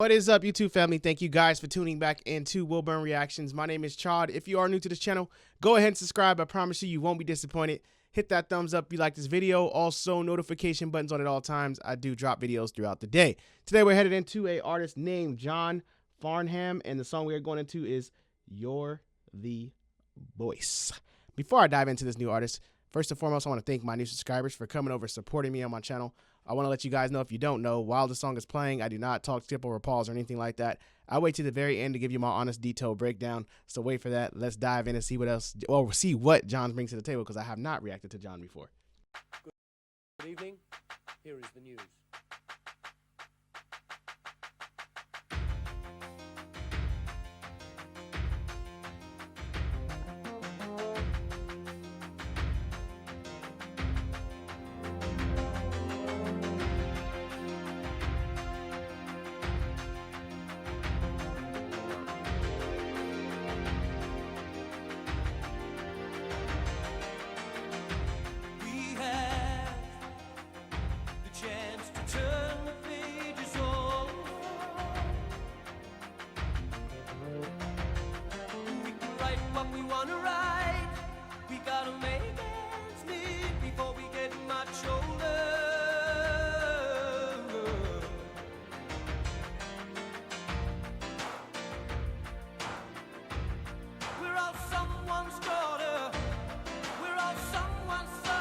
What is up, YouTube family? Thank you guys for tuning back into Wilburn Reactions. My name is Chod. If you are new to this channel, go ahead and subscribe. I promise you won't be disappointed. Hit that thumbs up if you like this video. Also, notification buttons on at all times. I do drop videos throughout the day. Today, we're headed into an artist named John Farnham, and the song we are going into is You're the Voice. Before I dive into this new artist, first and foremost, I want to thank my new subscribers for coming over, supporting me on my channel. I want to let you guys know, if you don't know, while the song is playing, I do not talk, skip, or pause or anything like that. I wait to the very end to give you my honest, detailed breakdown. So wait for that. Let's dive in and see what else, well, see what John brings to the table, because I have not reacted to John before. Good evening. Here is the news. Turn the pages over. We can write what we want to write. We gotta make ends meet before we get much older. We're all someone's daughter. We're all someone's son.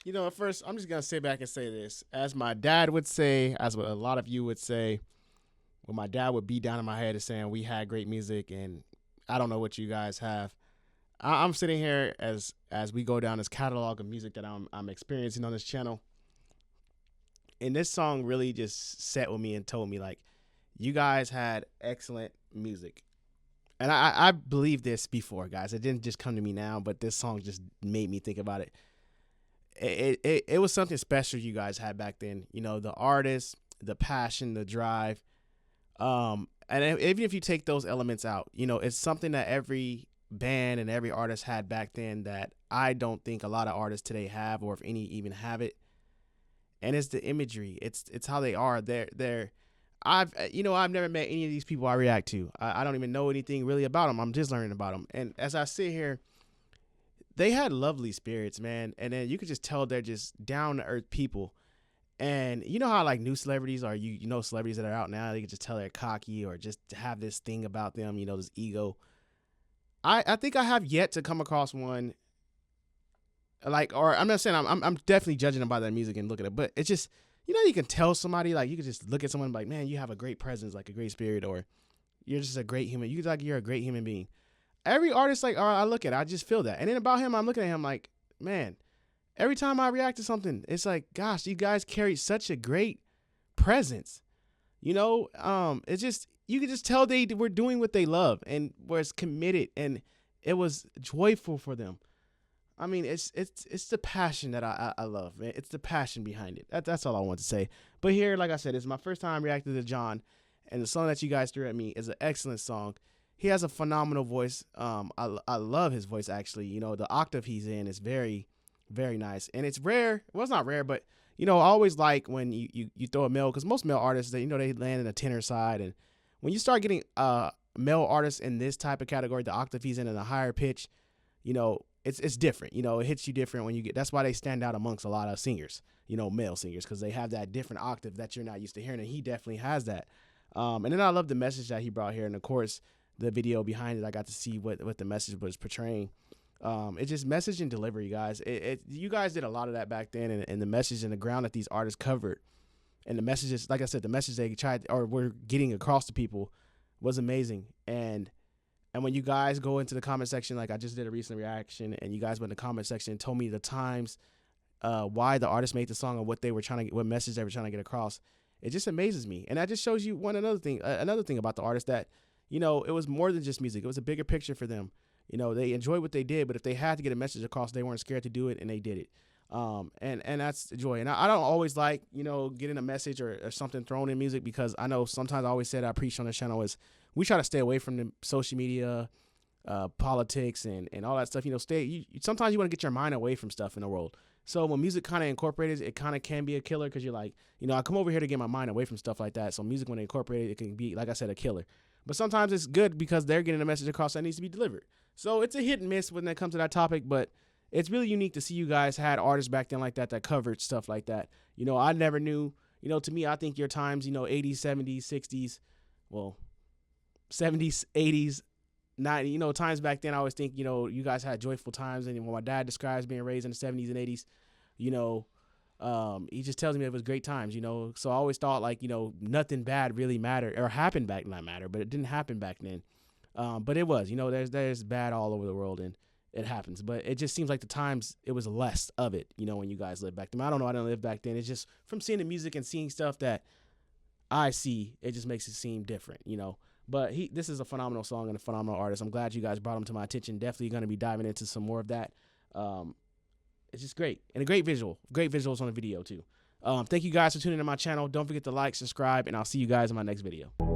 You know, at first, I'm just gonna sit back and say this, as my dad would say, as what a lot of you would say. When my dad would beat down in my head and saying we had great music, and I don't know what you guys have. I'm sitting here as we go down this catalog of music that I'm experiencing on this channel, and this song really just sat with me and told me like, you guys had excellent music. And I believed this before, guys. It didn't just come to me now, but this song just made me think about it. It was something special you guys had back then. You know, the artist, the passion, the drive. And even if you take those elements out, you know, it's something that every band and every artist had back then that I don't think a lot of artists today have, or if any even have it. And it's the imagery. It's how they are. I've never met any of these people I react to. I don't even know anything really about them. I'm just learning about them. And as I sit here, they had lovely spirits, man. And then you could just tell they're just down to earth people. And you know how like new celebrities are, you know, celebrities that are out now, they can just tell they're cocky or just have this thing about them, you know, this ego. I think I have yet to come across one like, or I'm not saying I'm definitely judging them by their music and looking at it, but it's just, you know, you can tell somebody, like you can just look at someone like, man, you have a great presence, like a great spirit, or you're just a great human. You're a great human being. Every artist, like, I look at it, I just feel that. And then about him, I'm looking at him like, man, every time I react to something, it's like, gosh, you guys carry such a great presence. You know, it's just, you can just tell they were doing what they love and was committed, and it was joyful for them. I mean, it's the passion that I love, man. It's the passion behind it. That's all I want to say. But here, like I said, it's my first time reacting to John, and the song that you guys threw at me is an excellent song. He has a phenomenal voice. I love his voice, actually. You know, the octave he's in is very, very nice. And it's rare. Well, it's not rare, but, you know, I always like when you throw a male, because most male artists, they land in a tenor side. And when you start getting male artists in this type of category, the octave he's in a higher pitch, you know, it's different. You know, it hits you different when you get, that's why they stand out amongst a lot of singers, you know, male singers, because they have that different octave that you're not used to hearing. And he definitely has that. And then I love the message that he brought here. And of course, the video behind it, I got to see what the message was portraying. It's just message and delivery, guys. You guys did a lot of that back then, and the message and the ground that these artists covered, and the messages, like I said, the message they tried or were getting across to people was amazing. And when you guys go into the comment section, like I just did a recent reaction, and you guys went in the comment section and told me the times why the artist made the song and what message they were trying to get across, it just amazes me. And that just shows you another thing about the artist, that, you know, it was more than just music. It was a bigger picture for them. You know, they enjoyed what they did, but if they had to get a message across, they weren't scared to do it, and they did it. And that's the joy. And I don't always like, you know, getting a message or something thrown in music, because I know sometimes I always said I preach on this channel is we try to stay away from the social media, politics and all that stuff. You know, sometimes you want to get your mind away from stuff in the world. So when music kind of incorporated, it kind of can be a killer, because you're like, you know, I come over here to get my mind away from stuff like that. So music, when they incorporate it, it can be, like I said, a killer. But sometimes it's good because they're getting a message across that needs to be delivered. So it's a hit and miss when it comes to that topic, but it's really unique to see you guys had artists back then like that covered stuff like that. You know, I never knew, you know, to me, I think your times, you know, 80s, 70s, 60s, well, 70s, 80s, 90s, you know, times back then, I always think, you know, you guys had joyful times. And when my dad describes being raised in the 70s and 80s, you know, he just tells me it was great times, you know. So I always thought, like, you know, nothing bad really mattered or happened back, not matter, but it didn't happen back then. But it was, you know, there's bad all over the world, and it happens. But it just seems like the times, it was less of it, you know, when you guys lived back then. I don't know, I didn't live back then. It's just from seeing the music and seeing stuff that I see, it just makes it seem different, you know. But this is a phenomenal song and a phenomenal artist. I'm glad you guys brought him to my attention. Definitely going to be diving into some more of that. It's just great. And a great visuals on the video too. Thank you guys for tuning in to my channel. Don't forget to like, subscribe, and I'll see you guys in my next video.